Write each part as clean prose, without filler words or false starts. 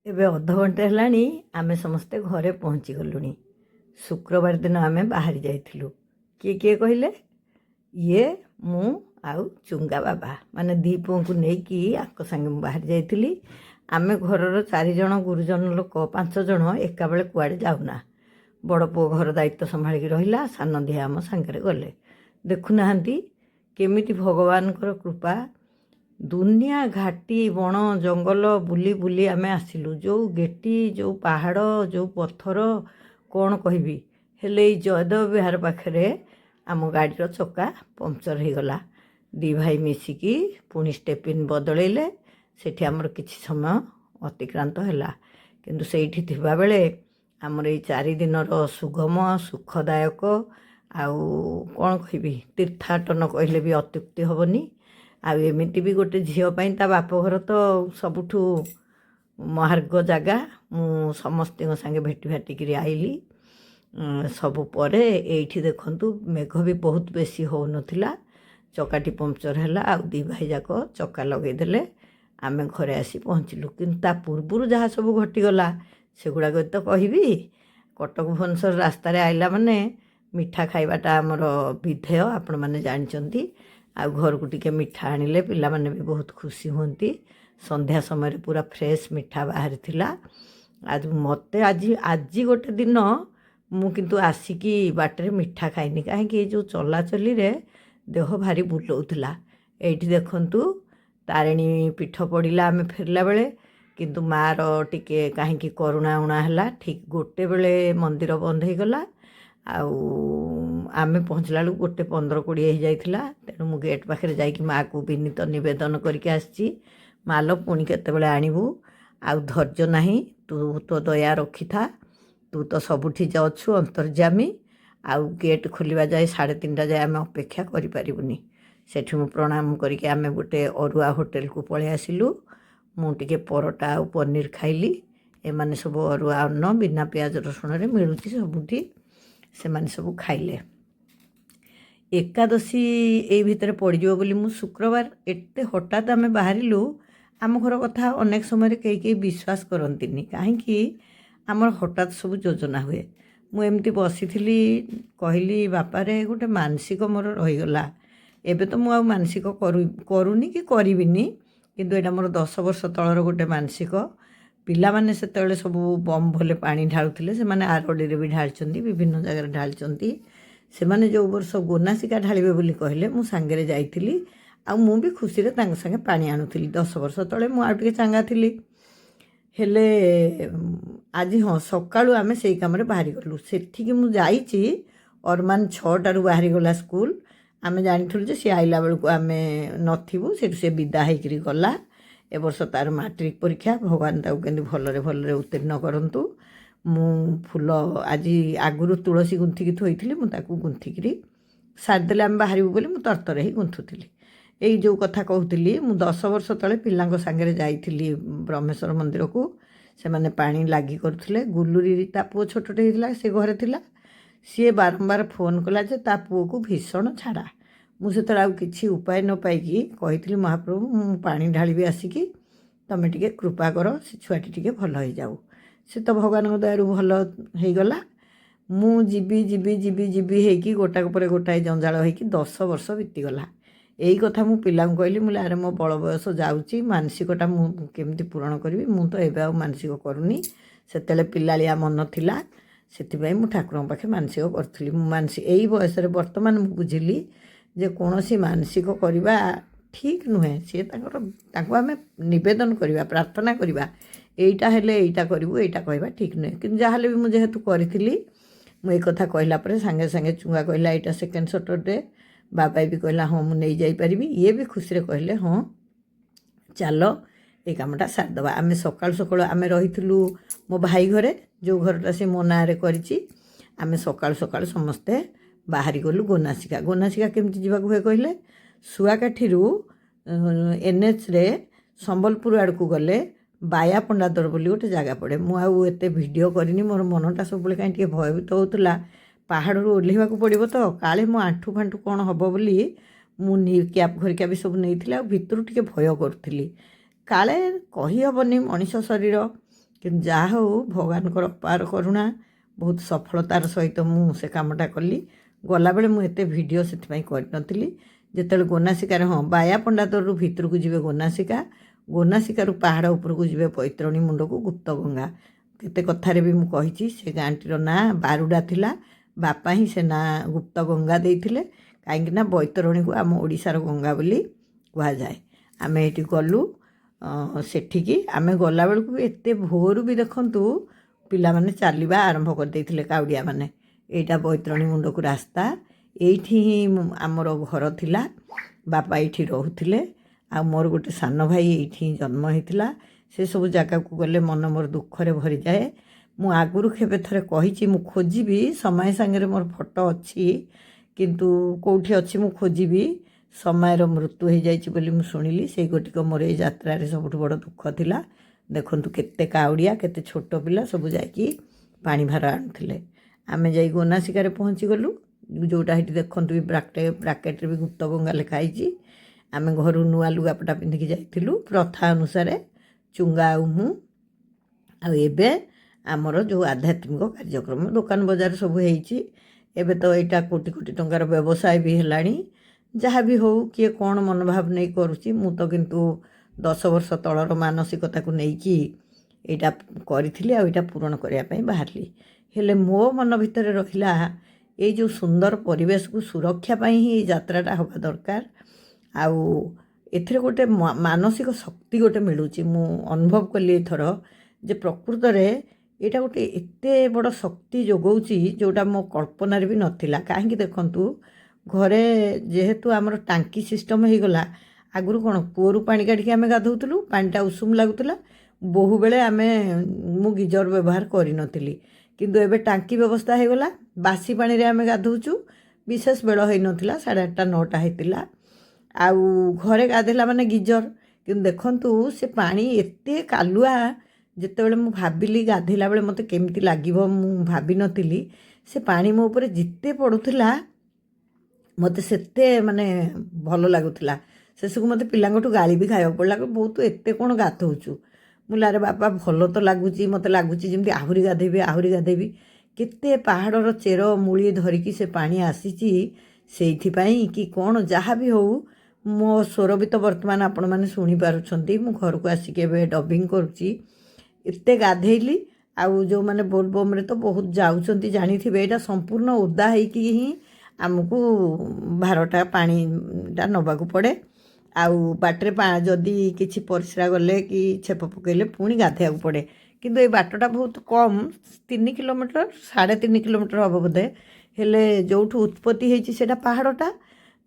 ଏବେ ଅଧଘଣ୍ଟେ ହେଲାଣି ଆମେ ସମସ୍ତେ ଘରେ ପହଞ୍ଚିଗଲୁଣି। ଶୁକ୍ରବାର ଦିନ ଆମେ ବାହାରି ଯାଇଥିଲୁ। କିଏ କିଏ କହିଲେ? ଇଏ, ମୁଁ ଆଉ ଚୁଙ୍ଗା ବାବା, ମାନେ ଦୁଇ ପୁଅଙ୍କୁ ନେଇକି ଆଙ୍କ ସାଙ୍ଗେ ମୁଁ ବାହାରି ଯାଇଥିଲି। ଆମେ ଘରର 4 ଜଣ ଗୁରୁଜନ ଲୋକ 5 ଜଣ ଏକାବେଳେ କୁଆଡ଼େ ଯାଉନା। ବଡ଼ ପୁଅ ଘର ଦାୟିତ୍ୱ ସମ୍ଭାଳିକି ରହିଲା, ସାନ ଧିଆ ଆମ ସାଙ୍ଗରେ ଗଲେ। ଦେଖୁନାହାନ୍ତି କେମିତି ଭଗବାନଙ୍କର କୃପା। ଦୁନିଆ ଘାଟି ବଣ ଜଙ୍ଗଲ ବୁଲି ବୁଲି ଆମେ ଆସିଲୁ। ଯେଉଁ ଗେଟି, ଯେଉଁ ପାହାଡ଼, ଯେଉଁ ପଥର, କ'ଣ କହିବି। ହେଲେ ଏଇ ଜୟଦେବ ବିହାର ପାଖରେ ଆମ ଗାଡ଼ିର ଚକା ପଙ୍କଚର୍ ହେଇଗଲା। 2 ଭାଇ ମିଶିକି ପୁଣି ଷ୍ଟେପିନ୍ ବଦଳେଇଲେ। ସେଠି ଆମର କିଛି ସମୟ ଅତିକ୍ରାନ୍ତ ହେଲା। କିନ୍ତୁ ସେଇଠି ଥିବାବେଳେ ଆମର ଏଇ 4 ଦିନର ସୁଗମ ସୁଖଦାୟକ ଆଉ କ'ଣ କହିବି, ତୀର୍ଥାଟନ କହିଲେ ବି ଅତ୍ୟୁକ୍ତି ହେବନି। ଆଉ ଏମିତି ବି ଗୋଟେ ଝିଅ ପାଇଁ ତା ବାପଘର ତ ସବୁଠୁ ମହାର୍ଘ ଜାଗା। ମୁଁ ସମସ୍ତଙ୍କ ସାଙ୍ଗେ ଭେଟି ଭାଟିକିରି ଆଇଲି। ସବୁ ପରେ ଏଇଠି ଦେଖନ୍ତୁ ମେଘ ବି ବହୁତ ବେଶୀ ହେଉନଥିଲା। ଚକାଟି ପଙ୍କଚର୍ ହେଲା ଆଉ 2 ଭାଇ ଯାକ ଚକା ଲଗେଇଦେଲେ। ଆମେ ଘରେ ଆସି ପହଞ୍ଚିଲୁ। କିନ୍ତୁ ତା ପୂର୍ବରୁ ଯାହା ସବୁ ଘଟିଗଲା ସେଗୁଡ଼ାକ ତ କହିବି। କଟକ ଭୁବନେଶ୍ୱର ରାସ୍ତାରେ ଆଇଲା ମାନେ ମିଠା ଖାଇବାଟା ଆମର ବିଧେୟ, ଆପଣମାନେ ଜାଣିଛନ୍ତି। ଆଉ ଘରକୁ ଟିକେ ମିଠା ଆଣିଲେ ପିଲାମାନେ ବି ବହୁତ ଖୁସି ହୁଅନ୍ତି। ସନ୍ଧ୍ୟା ସମୟରେ ପୁରା ଫ୍ରେଶ୍ ମିଠା ବାହାରିଥିଲା। ମୋତେ ଆଜି ଗୋଟେ ଦିନ ମୁଁ କିନ୍ତୁ ଆସିକି ବାଟରେ ମିଠା ଖାଇନି, କାହିଁକି ଏଇ ଯେଉଁ ଚଲାଚଲିରେ ଦେହ ଭାରି ବୁଲଉଥିଲା। ଏଇଠି ଦେଖନ୍ତୁ ତାରିଣୀ ପୀଠ ପଡ଼ିଲା ଆମେ ଫେରିଲା ବେଳେ, କିନ୍ତୁ ମାଆର ଟିକେ କାହିଁକି କରୁଣା ଉଣା ହେଲା। ଠିକ୍ 1 ବେଳେ ମନ୍ଦିର ବନ୍ଦ ହେଇଗଲା। ଆଉ ଆମେ ପହଞ୍ଚିଲା ବେଳକୁ 1:15-20 ହେଇଯାଇଥିଲା। ତେଣୁ ମୁଁ ଗେଟ୍ ପାଖରେ ଯାଇକି ମାଆକୁ ବିନୀତ ନିବେଦନ କରିକି ଆସିଛି, ମାଲୋ ପୁଣି କେତେବେଳେ ଆଣିବୁ, ଆଉ ଧୈର୍ଯ୍ୟ ନାହିଁ, ତୁ ତୋ ଦୟା ରଖିଥା, ତୁ ତ ସବୁଠି ଅଛୁ ଅନ୍ତର୍ଯାମୀ, ଆଉ ଗେଟ୍ ଖୋଲିବା ଯାଏ 3:30 ଯାଏ ଆମେ ଅପେକ୍ଷା କରିପାରିବୁନି। ସେଠି ମୁଁ ପ୍ରଣାମ କରିକି ଆମେ ଗୋଟେ ଅରୁଆ ହୋଟେଲକୁ ପଳେଇ ଆସିଲୁ। ମୁଁ ଟିକେ ପରଟା ଆଉ ପନିର ଖାଇଲି। ଏମାନେ ସବୁ ଅରୁଆ ଅନ୍ନ ବିନା ପିଆଜ ରସୁଣରେ ମିଳୁଛି ସବୁଠି, ସେମାନେ ସବୁ ଖାଇଲେ। ଏକାଦଶୀ ଏଇ ଭିତରେ ପଡ଼ିଯିବ ବୋଲି ମୁଁ ଶୁକ୍ରବାର ଏତେ ହଠାତ୍ ଆମେ ବାହାରିଲୁ। ଆମ ଘର କଥା ଅନେକ ସମୟରେ କେହି ବିଶ୍ୱାସ କରନ୍ତିନି, କାହିଁକି ଆମର ହଠାତ୍ ସବୁ ଯୋଜନା ହୁଏ। ମୁଁ ଏମିତି ବସିଥିଲି, କହିଲି ବାପାରେ ଗୋଟେ ମାନସିକ ମୋର ରହିଗଲା। ଏବେ ତ ମୁଁ ଆଉ ମାନସିକ କରୁନି କି କରିବିନି, କିନ୍ତୁ ଏଇଟା ମୋର 10 ବର୍ଷ ତଳର ଗୋଟେ ମାନସିକ। ପିଲାମାନେ ସେତେବେଳେ ସବୁ ବମ୍ ଭଲେ ପାଣି ଢାଳୁଥିଲେ, ସେମାନେ ଆରଡ଼ିରେ ବି ଢାଳିଛନ୍ତି, ବିଭିନ୍ନ ଜାଗାରେ ଢାଳିଛନ୍ତି। ସେମାନେ ଯେଉଁ ବର୍ଷ ଗୋନାସିକା ଢାଳିବେ ବୋଲି କହିଲେ ମୁଁ ସାଙ୍ଗରେ ଯାଇଥିଲି, ଆଉ ମୁଁ ବି ଖୁସିରେ ତାଙ୍କ ସାଙ୍ଗେ ପାଣି ଆଣୁଥିଲି। 10 ବର୍ଷ ତଳେ ମୁଁ ଆଉ ଟିକେ ଚାଙ୍ଗା ଥିଲି। ହେଲେ ଆଜି ସକାଳୁ ଆମେ ସେଇ କାମରେ ବାହାରିଗଲୁ। ସେଠିକି ମୁଁ ଯାଇଛି, ଅରମାନ 6ଟାରୁ ବାହାରିଗଲା ସ୍କୁଲ। ଆମେ ଜାଣିଥିଲୁ ଯେ ସିଏ ଆଇଲା ବେଳକୁ ଆମେ ନଥିବୁ। ସେଠୁ ସେ ବିଦା ହେଇକିରି ଗଲା। ଏ ବର୍ଷ ତାର ମାଟ୍ରିକ ପରୀକ୍ଷା, ଭଗବାନ ତାକୁ କେମିତି ଭଲରେ ଭଲରେ ଉତ୍ତୀର୍ଣ୍ଣ କରନ୍ତୁ। ମୁଁ ଫୁଲ ଆଜି ଆଗରୁ ତୁଳସୀ ଗୁନ୍ଥିକି ଥୋଇଥିଲି, ମୁଁ ତାକୁ ଗୁନ୍ଥିକିରି ସାରିଦେଲେ ଆମେ ବାହାରିବୁ ବୋଲି ମୁଁ ତରତର ହେଇ ଗୁନ୍ଥୁଥିଲି। ଏଇ ଯେଉଁ କଥା କହୁଥିଲି, ମୁଁ 10 ବର୍ଷ ତଳେ ପିଲାଙ୍କ ସାଙ୍ଗରେ ଯାଇଥିଲି ବ୍ରହ୍ମେଶ୍ୱର ମନ୍ଦିରକୁ। ସେମାନେ ପାଣି ଲାଗି କରୁଥିଲେ। ଗୁଲୁରି ତା ପୁଅ ଛୋଟଟେ ହେଇଥିଲା, ସେ ଘରେ ଥିଲା। ସିଏ ବାରମ୍ବାର ଫୋନ୍ କଲା ଯେ ତା ପୁଅକୁ ଭୀଷଣ ଝାଡ଼ା। ମୁଁ ସେତେବେଳେ ଆଉ କିଛି ଉପାୟ ନ ପାଇକି କହିଥିଲି, ମହାପ୍ରଭୁ ମୁଁ ପାଣି ଢାଳିବି ଆସିକି, ତୁମେ ଟିକେ କୃପା କର, ସେ ଛୁଆଟି ଟିକେ ଭଲ ହେଇଯାଉ। ସେ ତ ଭଗବାନଙ୍କ ଦୟାରୁ ଭଲ ହେଇଗଲା। ମୁଁ ଯିବି ଯିବି ଯିବି ଯିବି ହେଇକି ଗୋଟାକ ପରେ ଗୋଟାଏ ଜଞ୍ଜାଳ ହେଇକି 10 ବର୍ଷ ବିତିଗଲା। ଏଇ କଥା ମୁଁ ପିଲାଙ୍କୁ କହିଲି, ମୁଁ ଆରେ ମୋ ବଳ ବୟସ ଯାଉଛି, ମାନସିକଟା ମୁଁ କେମିତି ପୂରଣ କରିବି। ମୁଁ ତ ଏବେ ଆଉ ମାନସିକ କରୁନି, ସେତେବେଳେ ପିଲାଳିଆ ମନ ଥିଲା, ସେଥିପାଇଁ ମୁଁ ଠାକୁରଙ୍କ ପାଖେ ମାନସିକ କରୁଥିଲି। ମୁଁ ଏଇ ବୟସରେ ବର୍ତ୍ତମାନ ମୁଁ ବୁଝିଲି ଯେ କୌଣସି ମାନସିକ କରିବା ଠିକ୍ ନୁହେଁ। ସିଏ ତାଙ୍କୁ ଆମେ ନିବେଦନ କରିବା, ପ୍ରାର୍ଥନା କରିବା, ଏଇଟା ହେଲେ ଏଇଟା କରିବୁ, ଏଇଟା କହିବା ଠିକ୍ ନୁହେଁ। କିନ୍ତୁ ଯାହାହେଲେ ବି ମୁଁ ଯେହେତୁ କରିଥିଲି, ମୁଁ ଏଇ କଥା କହିଲା ପରେ ସାଙ୍ଗେ ସାଙ୍ଗେ ଚୁଙ୍ଗା କହିଲା ଏଇଟା ସେକେଣ୍ଡ ସଟର୍ଡେ। ବାବା ବି କହିଲା ହଁ ମୁଁ ନେଇଯାଇପାରିବି। ଇଏ ବି ଖୁସିରେ କହିଲେ ହଁ ଚାଲ ଏଇ କାମଟା ସାରିଦେବା। ଆମେ ସକାଳୁ ସକାଳୁ ଆମେ ରହିଥିଲୁ ମୋ ଭାଇ ଘରେ, ଯେଉଁ ଘରଟା ସେ ମୋ ନାଁରେ କରିଛି। ଆମେ ସକାଳୁ ସକାଳୁ ସମସ୍ତେ ବାହାରିଗଲୁ ଗୋନାସିକା। ଗୋନାସିକା କେମିତି ଯିବାକୁ ହୁଏ କହିଲେ, ଶୁଆକାଠିରୁ NHରେ ସମ୍ବଲପୁର ଆଡ଼କୁ ଗଲେ ବାୟାପଣ୍ଡାଦର ବୋଲି ଗୋଟେ ଜାଗା ପଡ଼େ। ମୁଁ ଆଉ ଏତେ ଭିଡ଼ିଓ କରିନି, ମୋର ମନଟା ସବୁବେଳେ କାହିଁ ଟିକେ ଭୟଭୀତ ହେଉଥିଲା। ପାହାଡ଼ରୁ ଓହ୍ଲାଇବାକୁ ପଡ଼ିବ ତ, କାଳେ ମୋ ଆଣ୍ଠୁ ଫାଣ୍ଠୁ କ'ଣ ହେବ ବୋଲି ମୁଁ କ୍ୟାପ୍ ଘରିକା ବି ସବୁ ନେଇଥିଲି, ଆଉ ଭିତରୁ ଟିକେ ଭୟ କରୁଥିଲି। କାଳେ କହିହେବନି ମଣିଷ ଶରୀର, କିନ୍ତୁ ଯାହା ହଉ ଭଗବାନଙ୍କର ଅପାର କରୁଣା ବହୁତ ସଫଳତାର ସହିତ ମୁଁ ସେ କାମଟା କଲି। ଗଲାବେଳେ ମୁଁ ଏତେ ଭିଡ଼ିଓ ସେଥିପାଇଁ କରିନଥିଲି। ଯେତେବେଳେ ଗୋନାସିକାରେ ବାୟା ପଣ୍ଡାତରୁ ଭିତରକୁ ଯିବେ ଗୋନାସିକାରୁ ପାହାଡ଼ ଉପରକୁ ଯିବେ ବୈତରଣୀ ମୁଣ୍ଡକୁ ଗୁପ୍ତଗଙ୍ଗା। କେତେ କଥାରେ ବି ମୁଁ କହିଛି ସେ ଗାଁଟିର ନାଁ ବାରୁଡ଼ା ଥିଲା। ବାପା ହିଁ ସେ ନାଁ ଗୁପ୍ତଗଙ୍ଗା ଦେଇଥିଲେ, କାହିଁକିନା ବୈତରଣୀକୁ ଆମ ଓଡ଼ିଶାର ଗଙ୍ଗା ବୋଲି କୁହାଯାଏ। ଆମେ ଏଇଠି ଗଲୁ ସେଠିକି। ଆମେ ଗଲାବେଳକୁ ବି ଏତେ ଭୋରୁ ବି ଦେଖନ୍ତୁ ପିଲାମାନେ ଚାଲିବା ଆରମ୍ଭ କରିଦେଇଥିଲେ, କାଉଡ଼ିଆମାନେ। ଏଇଟା ବୈତରଣୀ ମୁଣ୍ଡକୁ ରାସ୍ତା। ଏଇଠି ହିଁ ଆମର ଘର ଥିଲା, ବାପା ଏଇଠି ରହୁଥିଲେ। ଆଉ ମୋର ଗୋଟେ ସାନ ଭାଇ ଏଇଠି ହିଁ ଜନ୍ମ ହେଇଥିଲା। ସେସବୁ ଜାଗାକୁ ଗଲେ ମନ ମୋର ଦୁଃଖରେ ଭରିଯାଏ। ମୁଁ ଆଗରୁ କେବେ ଥରେ କହିଛି ମୁଁ ଖୋଜିବି, ସମୟ ସାଙ୍ଗରେ ମୋର ଫଟୋ ଅଛି, କିନ୍ତୁ କେଉଁଠି ଅଛି ମୁଁ ଖୋଜିବି। ସମୟର ମୃତ୍ୟୁ ହୋଇଯାଇଛି ବୋଲି ମୁଁ ଶୁଣିଲି। ସେଇ ଗୋଟିକ ମୋର ଏଇ ଯାତ୍ରାରେ ସବୁଠୁ ବଡ଼ ଦୁଃଖ ଥିଲା। ଦେଖନ୍ତୁ କେତେ କାଉଡ଼ିଆ, କେତେ ଛୋଟ ପିଲା ସବୁ ଯାଇକି ପାଣି ଭାର ଆଣୁଥିଲେ। ଆମେ ଯାଇ ଗୋନାସିକାରେ ପହଞ୍ଚିଗଲୁ, ଯେଉଁଟା ଏଠି ଦେଖନ୍ତୁ ବି ବ୍ରାକେଟ୍ରେ ବି ଗୁପ୍ତଗଙ୍ଗା ଲେଖା ହେଇଛି। ଆମେ ଘରୁ ନୂଆ ଲୁଗାପଟା ପିନ୍ଧିକି ଯାଇଥିଲୁ ପ୍ରଥା ଅନୁସାରେ, ଚୁଙ୍ଗା ଆଉ ମୁଁ। ଆଉ ଏବେ ଆମର ଯେଉଁ ଆଧ୍ୟାତ୍ମିକ କାର୍ଯ୍ୟକ୍ରମ, ଦୋକାନ ବଜାର ସବୁ ହେଇଛି। ଏବେ ତ ଏଇଟା କୋଟି କୋଟି ଟଙ୍କାର ବ୍ୟବସାୟ ବି ହେଲାଣି। ଯାହା ବି ହେଉ, କିଏ କ'ଣ ମନୋଭାବ ନେଇ କରୁଛି, ମୁଁ ତ କିନ୍ତୁ 10 ବର୍ଷ ତଳର ମାନସିକତାକୁ ନେଇକି ଏଇଟା କରିଥିଲି, ଆଉ ଏଇଟା ପୂରଣ କରିବା ପାଇଁ ବାହାରିଲି। ହେଲେ ମୋ ମନ ଭିତରେ ରହିଲା ଏଇ ଯେଉଁ ସୁନ୍ଦର ପରିବେଶକୁ ସୁରକ୍ଷା ପାଇଁ ହିଁ ଏଇ ଯାତ୍ରାଟା ହେବା ଦରକାର। ଆଉ ଏଥିରେ ଗୋଟେ ମାନସିକ ଶକ୍ତି ଗୋଟେ ମିଳୁଛି। ମୁଁ ଅନୁଭବ କଲି ଏଥର ଯେ ପ୍ରକୃତରେ ଏଇଟା ଗୋଟେ ଏତେ ବଡ଼ ଶକ୍ତି ଯୋଗାଉଛି ଯେଉଁଟା ମୋ କଳ୍ପନାରେ ବି ନଥିଲା। କାହିଁକି ଦେଖନ୍ତୁ, ଘରେ ଯେହେତୁ ଆମର ଟାଙ୍କି ସିଷ୍ଟମ୍ ହେଇଗଲା, ଆଗରୁ କ'ଣ କୂଅରୁ ପାଣି କାଢ଼ିକି ଆମେ ଗାଧଉଥିଲୁ, ପାଣିଟା ଉଷୁମ ଲାଗୁଥିଲା। ବହୁବେଳେ ମୁଁ ଗିଜର ବ୍ୟବହାର କରିନଥିଲି, କିନ୍ତୁ ଏବେ ଟାଙ୍କି ବ୍ୟବସ୍ଥା ହେଇଗଲା। ବାସି ପାଣିରେ ଆମେ ଗାଧଉଛୁ। ବିଶେଷ ବେଳ ହେଇନଥିଲା, 8:30 9ଟା ହେଇଥିଲା। ଆଉ ଘରେ ଗାଧେଇଲା ମାନେ ଗିଜର। କିନ୍ତୁ ଦେଖନ୍ତୁ ସେ ପାଣି ଏତେ କାଲୁଆ, ଯେତେବେଳେ ମୁଁ ଭାବିଲି ଗାଧେଇଲା ବେଳେ ମୋତେ କେମିତି ଲାଗିବ, ମୁଁ ଭାବିନଥିଲି। ସେ ପାଣି ମୋ ଉପରେ ଯେତେ ପଡ଼ୁଥିଲା ମୋତେ ସେତେ ଭଲ ଲାଗୁଥିଲା। ଶେଷକୁ ମୋତେ ପିଲାଙ୍କଠୁ ଗାଳି ବି ଖାଇବାକୁ ପଡ଼ିଲା, ବହୁତ ଏତେ କ'ଣ ଗାଧଉଛୁ। ମୁଁ ଆରେ ବାପା ଭଲ ତ ଲାଗୁଛି, ମୋତେ ଲାଗୁଛି ଯେମିତି ଆହୁରି ଗାଧେଇବି। କେତେ ପାହାଡ଼ର ଚେର ମୂଳି ଧରିକି ସେ ପାଣି ଆସିଛି, ସେଇଥିପାଇଁ କି କ'ଣ ଯାହା ବି ହେଉ, ମୋ ସ୍ୱର ବି ତ ବର୍ତ୍ତମାନ ଆପଣମାନେ ଶୁଣିପାରୁଛନ୍ତି। ମୁଁ ଘରକୁ ଆସିକି ଏବେ ଡବିଂ କରୁଛି। ଏତେ ଗାଧେଇଲି। ଆଉ ଯେଉଁମାନେ ବୋଲବମ୍ରେ ତ ବହୁତ ଯାଉଛନ୍ତି ଜାଣିଥିବେ, ଏଇଟା ସମ୍ପୂର୍ଣ୍ଣ ଓଦା ହେଇକି ହିଁ ଆମକୁ ଭାରଟା ପାଣିଟା ନେବାକୁ ପଡ଼େ। ଆଉ ବାଟରେ ଯଦି କିଛି ପରିସ୍ରା ଗଲେ କି ଛେପ ପକାଇଲେ ପୁଣି ଗାଧେଇବାକୁ ପଡ଼େ। କିନ୍ତୁ ଏଇ ବାଟଟା ବହୁତ କମ୍, 3 କିଲୋମିଟର 3.5 କିଲୋମିଟର ହେବ ବୋଧେ। ହେଲେ ଯେଉଁଠୁ ଉତ୍ପତ୍ତି ହେଇଛି ସେଇଟା ପାହାଡ଼ଟା,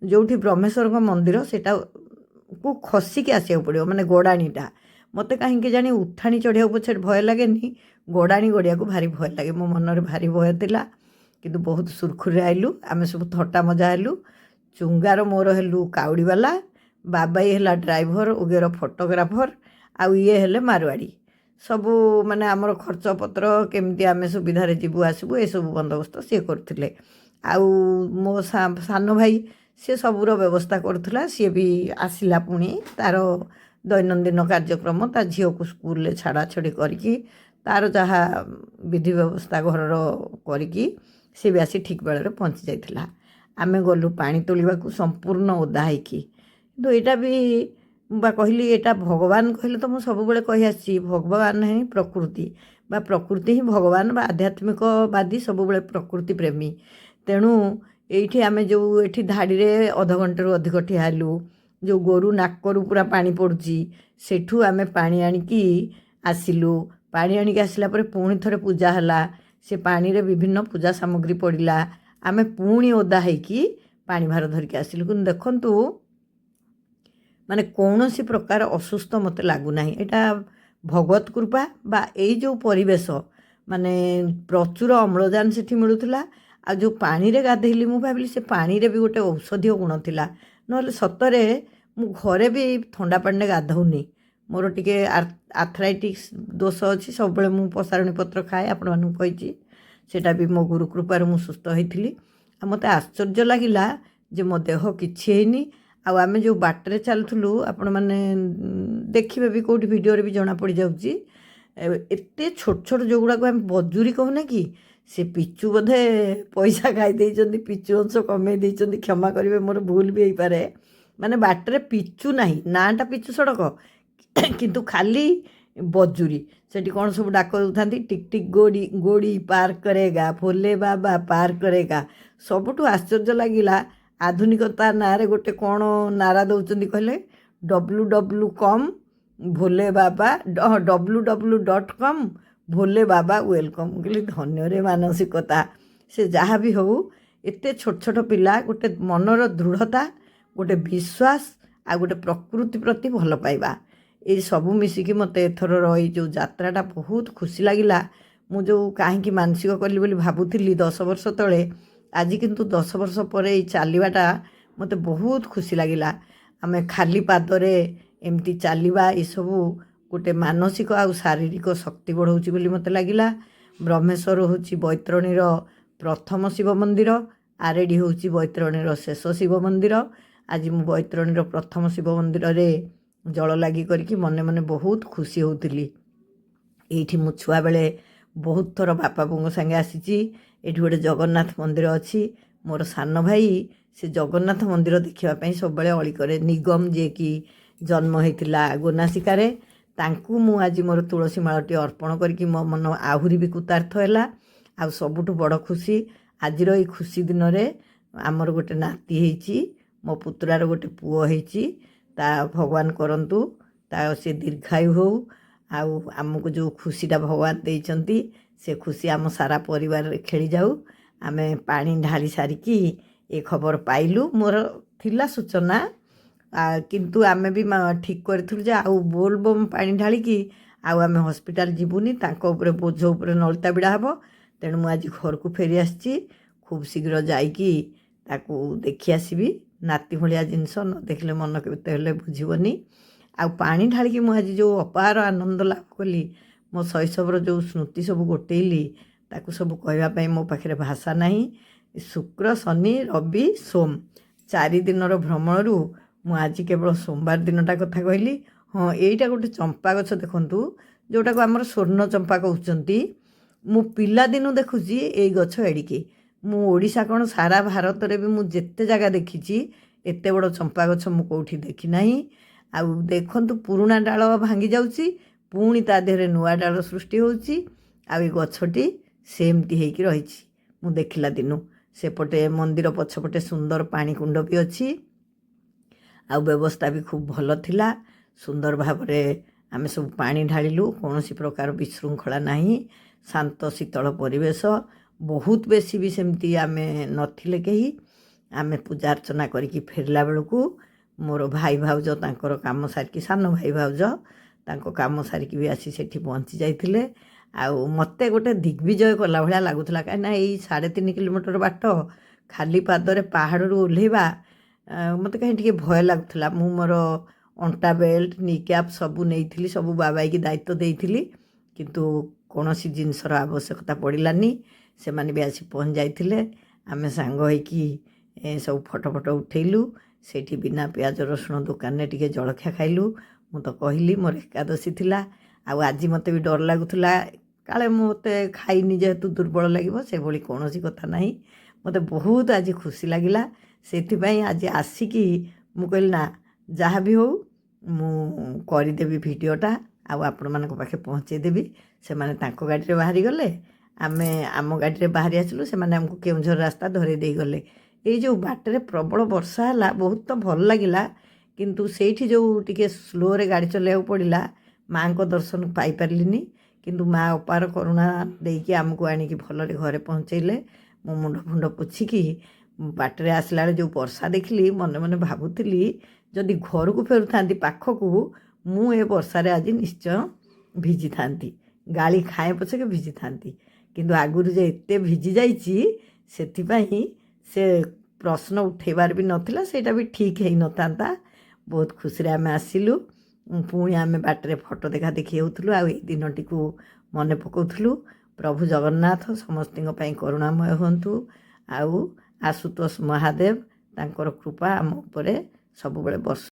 ଯେଉଁଠି ବ୍ରହ୍ମେଶ୍ୱରଙ୍କ ମନ୍ଦିର, ସେଇଟାକୁ ଖସିକି ଆସିବାକୁ ପଡ଼ିବ, ଗଡ଼ାଣିଟା। ମୋତେ କାହିଁକି ଜାଣି ଉଠାଣି ଚଢ଼ିବାକୁ ପଛେ ଭୟ ଲାଗେନି, ଗଡ଼ାଣି ଗଡ଼ିବାକୁ ଭାରି ଭୟ ଲାଗେ। ମୋ ମନରେ ଭାରି ଭୟ ଥିଲା, କିନ୍ତୁ ବହୁତ ସୁରୁଖୁରୁରେ ଆଇଲୁ। ଆମେ ସବୁ ଥଟ୍ଟା ମଜା ହେଲୁ। ଚୁଙ୍ଗାର ମୋର ହେଲୁ କାଉଡ଼ିବାଲା, ବାବାଇ ହେଲା ଡ୍ରାଇଭର, ଉଗେର ଫଟୋଗ୍ରାଫର, ଆଉ ଇଏ ହେଲେ ମାରୁଆଡ଼ି। ସବୁ ଆମର ଖର୍ଚ୍ଚପତ୍ର କେମିତି ଆମେ ସୁବିଧାରେ ଯିବୁ ଆସିବୁ ଏସବୁ ବନ୍ଦୋବସ୍ତ ସିଏ କରୁଥିଲେ। ଆଉ ମୋ ସାନ ଭାଇ ସିଏ ସବୁର ବ୍ୟବସ୍ଥା କରୁଥିଲା। ସିଏ ବି ଆସିଲା ପୁଣି ତା'ର ଦୈନନ୍ଦିନ କାର୍ଯ୍ୟକ୍ରମ, ତା ଝିଅକୁ ସ୍କୁଲରେ ଛାଡ଼ାଛଡ଼ି କରିକି, ତା'ର ଯାହା ବିଧି ବ୍ୟବସ୍ଥା ଘରର କରିକି ସିଏ ବି ଆସି ଠିକ୍ ବେଳରେ ପହଞ୍ଚି ଯାଇଥିଲା। ଆମେ ଗଲୁ ପାଣି ତୋଳିବାକୁ ସମ୍ପୂର୍ଣ୍ଣ ଓଦା ହେଇକି। କିନ୍ତୁ ଏଇଟା ବି ବା କହିଲି, ଏଇଟା ଭଗବାନ କହିଲେ ତ ମୁଁ ସବୁବେଳେ କହି ଆସିଛି, ଭଗବାନ ହିଁ ପ୍ରକୃତି, ବା ପ୍ରକୃତି ହିଁ ଭଗବାନ, ବା ଆଧ୍ୟାତ୍ମିକବାଦୀ ସବୁବେଳେ ପ୍ରକୃତି ପ୍ରେମୀ। ତେଣୁ ଏଇଠି ଆମେ ଏଠି ଧାଡ଼ିରେ ଅଧଘଣ୍ଟାରୁ ଅଧିକ ଠିଆ ହେଲୁ। ଯେଉଁ ଗୋରୁ ନାକରୁ ପୁରା ପାଣି ପଡ଼ୁଛି, ସେଠୁ ଆମେ ପାଣି ଆଣିକି ଆସିଲୁ। ପାଣି ଆଣିକି ଆସିଲା ପରେ ପୁଣି ଥରେ ପୂଜା ହେଲା। ସେ ପାଣିରେ ବିଭିନ୍ନ ପୂଜା ସାମଗ୍ରୀ ପଡ଼ିଲା। ଆମେ ପୁଣି ଓଦା ହେଇକି ପାଣି ଭାର ଧରିକି ଆସିଲୁ। କିନ୍ତୁ ଦେଖନ୍ତୁ, କୌଣସି ପ୍ରକାର ଅସୁସ୍ଥ ମୋତେ ଲାଗୁନାହିଁ। ଏଇଟା ଭଗବତ କୃପା, ବା ଏଇ ଯେଉଁ ପରିବେଶ, ପ୍ରଚୁର ଅମ୍ଳଜାନ ସେଠି ମିଳୁଥିଲା। ଆଉ ଯେଉଁ ପାଣିରେ ଗାଧେଇଲି, ମୁଁ ଭାବିଲି ସେ ପାଣିରେ ବି ଗୋଟେ ଔଷଧୀୟ ଗୁଣ ଥିଲା। ନହେଲେ ସତରେ ମୁଁ ଘରେ ବି ଥଣ୍ଡା ପାଣିରେ ଗାଧଉନି। ମୋର ଟିକେ ଆର୍ଥ୍ରାଇଟିସ୍ ଦୋଷ ଅଛି। ସବୁବେଳେ ମୁଁ ପସାରୁଣୀ ପତ୍ର ଖାଏ, ଆପଣମାନଙ୍କୁ କହିଛି। ସେଇଟା ବି ମୋ ଗୁରୁ କୃପାରୁ ମୁଁ ସୁସ୍ଥ ହେଇଥିଲି। ଆଉ ମୋତେ ଆଶ୍ଚର୍ଯ୍ୟ ଲାଗିଲା ଯେ ମୋ ଦେହ କିଛି ହେଇନି। ଆଉ ଆମେ ଯେଉଁ ବାଟରେ ଚାଲୁଥିଲୁ, ଆପଣମାନେ ଦେଖିବେ ବି କେଉଁଠି ଭିଡ଼ିଓରେ ବି ଜଣାପଡ଼ିଯାଉଛି, ଏତେ ଛୋଟ ଛୋଟ ଯେଉଁଗୁଡ଼ାକୁ ଆମେ ବଜୁରି କହୁନେ କି, ସେ ପିଚୁ ବୋଧେ ପଇସା ଖାଇ ଦେଇଛନ୍ତି, ପିଚୁ ଅଂଶ କମେଇ ଦେଇଛନ୍ତି, କ୍ଷମା କରିବେ ମୋର ଭୁଲ ବି ହେଇପାରେ। ମାନେ ବାଟରେ ପିଚୁ ନାହିଁ, ନାଁଟା ପିଚୁ ସଡ଼କ କିନ୍ତୁ ଖାଲି ବଜୁରି। ସେଠି କ'ଣ ସବୁ ଡାକ ଦେଉଥାନ୍ତି, ଟିକ୍ ଟିକ୍ ଗୋଡ଼ି ଗୋଡ଼ି ପାର କରେଗା, ଭୋଲେ ବାବା ପାର କରେଗା। ସବୁଠୁ ଆଶ୍ଚର୍ଯ୍ୟ ଲାଗିଲା, ଆଧୁନିକତା ନାଁରେ ଗୋଟେ କ'ଣ ନାରା ଦେଉଛନ୍ତି କହିଲେ, www.com ଭୋଲେ ବାବା www.com ଭୋଲେ ବାବା ୱେଲକମ୍। କହିଲି ଧନ୍ୟରେ ମାନସିକତା। ସେ ଯାହା ବି ହେଉ, ଏତେ ଛୋଟ ଛୋଟ ପିଲା, ଗୋଟେ ମନର ଦୃଢ଼ତା, ଗୋଟେ ବିଶ୍ୱାସ, ଆଉ ଗୋଟେ ପ୍ରକୃତି ପ୍ରତି ଭଲ ପାଇବା, ଏଇ ସବୁ ମିଶିକି ମୋତେ ଏଥରର ଏଇ ଯେଉଁ ଯାତ୍ରାଟା ବହୁତ ଖୁସି ଲାଗିଲା। ମୁଁ ଯେଉଁ କାହିଁକି ମାନସିକ କଲି ବୋଲି ଭାବୁଥିଲି 10 ବର୍ଷ ତଳେ, ଆଜି କିନ୍ତୁ 10 ବର୍ଷ ପରେ ଏଇ ଚାଲିବାଟା ମୋତେ ବହୁତ ଖୁସି ଲାଗିଲା। ଆମେ ଖାଲି ପାଦରେ ଏମିତି ଚାଲିବା, ଏସବୁ ଗୋଟେ ମାନସିକ ଆଉ ଶାରୀରିକ ଶକ୍ତି ବଢ଼ଉଛି ବୋଲି ମୋତେ ଲାଗିଲା। ବ୍ରହ୍ମେଶ୍ୱର ହେଉଛି ବୈତରଣୀର ପ୍ରଥମ ଶିବ ମନ୍ଦିର, ଆରେଡ଼ି ହେଉଛି ବୈତରଣୀର ଶେଷ ଶିବ ମନ୍ଦିର। ଆଜି ମୁଁ ବୈତରଣୀର ପ୍ରଥମ ଶିବ ମନ୍ଦିରରେ ଜଳ ଲାଗି କରିକି ମନେ ମନେ ବହୁତ ଖୁସି ହେଉଥିଲି। ଏଇଠି ମୁଁ ଛୁଆବେଳେ ବହୁତ ଥର ବାପା ବୋଉଙ୍କ ସାଙ୍ଗେ ଆସିଛି। ଏଇଠି ଗୋଟେ ଜଗନ୍ନାଥ ମନ୍ଦିର ଅଛି। ମୋର ସାନ ଭାଇ ସେ ଜଗନ୍ନାଥ ମନ୍ଦିର ଦେଖିବା ପାଇଁ ସବୁବେଳେ ଅଳି କରେ। ନିଗମ ଯିଏକି ଜନ୍ମ ହେଇଥିଲା ଗୋନାସିକାରେ, ତାଙ୍କୁ ମୁଁ ଆଜି ମୋର ତୁଳସୀ ମାଳଟି ଅର୍ପଣ କରିକି ମୋ ମନ ଆହୁରି ବି କୃତାର୍ଥ ହେଲା। ଆଉ ସବୁଠୁ ବଡ଼ ଖୁସି, ଆଜିର ଏଇ ଖୁସି ଦିନରେ ଆମର ଗୋଟେ ନାତି ହେଇଛି, ମୋ ପୁତୁରାର ଗୋଟେ ପୁଅ ହେଇଛି। ତା ଭଗବାନ କରନ୍ତୁ ତା ସେ ଦୀର୍ଘାୟୁ ହେଉ। ଆଉ ଆମକୁ ଯେଉଁ ଖୁସିଟା ଭଗବାନ ଦେଇଛନ୍ତି, ସେ ଖୁସି ଆମ ସାରା ପରିବାରରେ ଖେଳି ଯାଉ। ଆମେ ପାଣି ଢାଳି ସାରିକି ଏ ଖବର ପାଇଲୁ। ମୋର ଥିଲା ସୂଚନା, କିନ୍ତୁ ଆମେ ବି ଠିକ୍ କରିଥିଲୁ ଯେ ଆଉ ବୋଲବମ୍ ପାଣି ଢାଳିକି ଆଉ ଆମେ ହସ୍ପିଟାଲ ଯିବୁନି, ତାଙ୍କ ଉପରେ ବୋଝ ଉପରେ ନଳିତା ବିଡ଼ା ହେବ। ତେଣୁ ମୁଁ ଆଜି ଘରକୁ ଫେରି ଆସିଛି। ଖୁବ୍ ଶୀଘ୍ର ଯାଇକି ତାକୁ ଦେଖି ଆସିବି। ନାତି ଭଳିଆ ଜିନିଷ ନ ଦେଖିଲେ ମନ କେତେ ହେଲେ ବୁଝିବନି। ଆଉ ପାଣି ଢାଳିକି ମୁଁ ଆଜି ଯେଉଁ ଅପାର ଆନନ୍ଦ ଲାଭ କଲି, ମୋ ଶୈଶବର ଯେଉଁ ସ୍ମୃତି ସବୁ ଗୋଟେଇଲି, ତାକୁ ସବୁ କହିବା ପାଇଁ ମୋ ପାଖରେ ଭାଷା ନାହିଁ। ଶୁକ୍ର, ଶନି, ରବି, ସୋମ 4 ଦିନର ଭ୍ରମଣରୁ ମୁଁ ଆଜି କେବଳ ସୋମବାର ଦିନଟା କଥା କହିଲି। ହଁ, ଏଇଟା ଗୋଟେ ଚମ୍ପା ଗଛ ଦେଖନ୍ତୁ, ଯେଉଁଟାକୁ ଆମର ସ୍ୱର୍ଣ୍ଣ ଚମ୍ପା କହୁଛନ୍ତି। ମୁଁ ପିଲାଦିନୁ ଦେଖୁଛି ଏଇ ଗଛ ଏଡ଼ିକି। ମୁଁ ଓଡ଼ିଶା କ'ଣ ସାରା ଭାରତରେ ବି ମୁଁ ଯେତେ ଜାଗା ଦେଖିଛି, ଏତେ ବଡ଼ ଚମ୍ପା ଗଛ ମୁଁ କେଉଁଠି ଦେଖି ନାହିଁ। ଆଉ ଦେଖନ୍ତୁ, ପୁରୁଣା ଡାଳ ଭାଙ୍ଗି ଯାଉଛି, ପୁଣି ତା ଦେହରେ ନୂଆ ଡାଳ ସୃଷ୍ଟି ହେଉଛି। ଆଉ ଏ ଗଛଟି ସେମିତି ହେଇକି ରହିଛି ମୁଁ ଦେଖିଲା ଦିନୁ। ସେପଟେ ମନ୍ଦିର ପଛପଟେ ସୁନ୍ଦର ପାଣି କୁଣ୍ଡ ବି ଅଛି। ଆଉ ବ୍ୟବସ୍ଥା ବି ଖୁବ୍ ଭଲ ଥିଲା। ସୁନ୍ଦର ଭାବରେ ଆମେ ସବୁ ପାଣି ଢାଳିଲୁ, କୌଣସି ପ୍ରକାର ବିଶୃଙ୍ଖଳା ନାହିଁ, ଶାନ୍ତ ଶୀତଳ ପରିବେଶ। ବହୁତ ବେଶୀ ବି ସେମିତି ଆମେ ନଥିଲେ କେହି। ଆମେ ପୂଜା ଅର୍ଚ୍ଚନା କରିକି ଫେରିଲା ବେଳକୁ ମୋର ଭାଇ ଭାଉଜ ତାଙ୍କର କାମ ସାରିକି, ସାନ ଭାଇ ଭାଉଜ ତାଙ୍କ କାମ ସାରିକି ବି ଆସି ସେଠି ପହଞ୍ଚି ଯାଇଥିଲେ। ଆଉ ମୋତେ ଗୋଟେ ଦିଗ୍ବିଜୟ କଲା ଭଳିଆ ଲାଗୁଥିଲା, କାହିଁକିନା ଏଇ 3.5 କିଲୋମିଟର ବାଟ ଖାଲି ପାଦରେ ପାହାଡ଼ରୁ ଓହ୍ଲେଇବା ମୋତେ କାହିଁ ଟିକେ ଭୟ ଲାଗୁଥିଲା। ମୁଁ ମୋର ଅଣ୍ଟା ବେଲ୍ଟ, ନି କ୍ୟାପ୍ ସବୁ ନେଇଥିଲି, ସବୁ ବାବାଇକି ଦାୟିତ୍ୱ ଦେଇଥିଲି, କିନ୍ତୁ କୌଣସି ଜିନିଷର ଆବଶ୍ୟକତା ପଡ଼ିଲାନି। ସେମାନେ ବି ଆସି ପହଞ୍ଚି ଯାଇଥିଲେ। ଆମେ ସାଙ୍ଗ ହେଇକି ସବୁ ଫଟୋ ଉଠେଇଲୁ। ସେଇଠି ବିନା ପିଆଜ ରସୁଣ ଦୋକାନରେ ଟିକେ ଜଳଖିଆ ଖାଇଲୁ। ମୁଁ ତ କହିଲି ମୋର ଏକାଦଶୀ ଥିଲା। ଆଉ ଆଜି ମୋତେ ବି ଡର ଲାଗୁଥିଲା, କାଳେ ମୋତେ ଖାଇନି ଯେହେତୁ ଦୁର୍ବଳ ଲାଗିବ, ସେଭଳି କୌଣସି କଥା ନାହିଁ। ମୋତେ ବହୁତ ଆଜି ଖୁସି ଲାଗିଲା। ସେଥିପାଇଁ ଆଜି ଆସିକି ମୁଁ କହିଲି ନା, ଯାହା ବି ହେଉ ମୁଁ କରିଦେବି ଭିଡ଼ିଓଟା, ଆଉ ଆପଣମାନଙ୍କ ପାଖେ ପହଞ୍ଚେଇ ଦେବି। ସେମାନେ ତାଙ୍କ ଗାଡ଼ିରେ ବାହାରି ଗଲେ, ଆମେ ଆମ ଗାଡ଼ିରେ ବାହାରି ଆସିଲୁ। ସେମାନେ ଆମକୁ କେଉଁଝର ରାସ୍ତା ଧରେଇ ଦେଇଗଲେ। ଏଇ ଯେଉଁ ବାଟରେ ପ୍ରବଳ ବର୍ଷା ହେଲା, ବହୁତ ତ ଭଲ ଲାଗିଲା, କିନ୍ତୁ ସେଇଠି ଯେଉଁ ଟିକେ ସ୍ଲୋରେ ଗାଡ଼ି ଚଲେଇବାକୁ ପଡ଼ିଲା, ମାଆଙ୍କ ଦର୍ଶନ ପାଇପାରିଲିନି। କିନ୍ତୁ ମା ଅପାର କରୁଣା ଦେଇକି ଆମକୁ ଆଣିକି ଭଲରେ ଘରେ ପହଞ୍ଚେଇଲେ। ମୁଁ ମୁଣ୍ଡ ଫୁଣ୍ଡ ପୋଛିକି ବାଟରେ ଆସିଲା ବେଳେ ଯେଉଁ ବର୍ଷା ଦେଖିଲି, ମନେ ମନେ ଭାବୁଥିଲି ଯଦି ଘରକୁ ଫେରୁଥାନ୍ତି ପାଖକୁ, ମୁଁ ଏ ବର୍ଷାରେ ଆଜି ନିଶ୍ଚୟ ଭିଜିଥାନ୍ତି। ଗାଳି ଖାଏ ପଛକେ ଭିଜିଥାନ୍ତି, କିନ୍ତୁ ଆଗରୁ ଯେ ଏତେ ଭିଜି ଯାଇଛି, ସେଥିପାଇଁ ସେ ପ୍ରଶ୍ନ ଉଠେଇବାର ବି ନଥିଲା, ସେଇଟା ବି ଠିକ୍ ହେଇନଥାନ୍ତା। ବହୁତ ଖୁସିରେ ଆମେ ଆସିଲୁ। ପୁଣି ଆମେ ବାଟରେ ଫଟୋ ଦେଖା ଦେଖି ହେଉଥିଲୁ, ଆଉ ଏଇ ଦିନଟିକୁ ମନେ ପକାଉଥିଲୁ। ପ୍ରଭୁ ଜଗନ୍ନାଥ ସମସ୍ତଙ୍କ ପାଇଁ କରୁଣାମୟ ହୁଅନ୍ତୁ। ଆଉ ଆଶୁତୋଷ ମହାଦେବ, ତାଙ୍କର କୃପା ଆମ ଉପରେ ସବୁବେଳେ ବର୍ଷ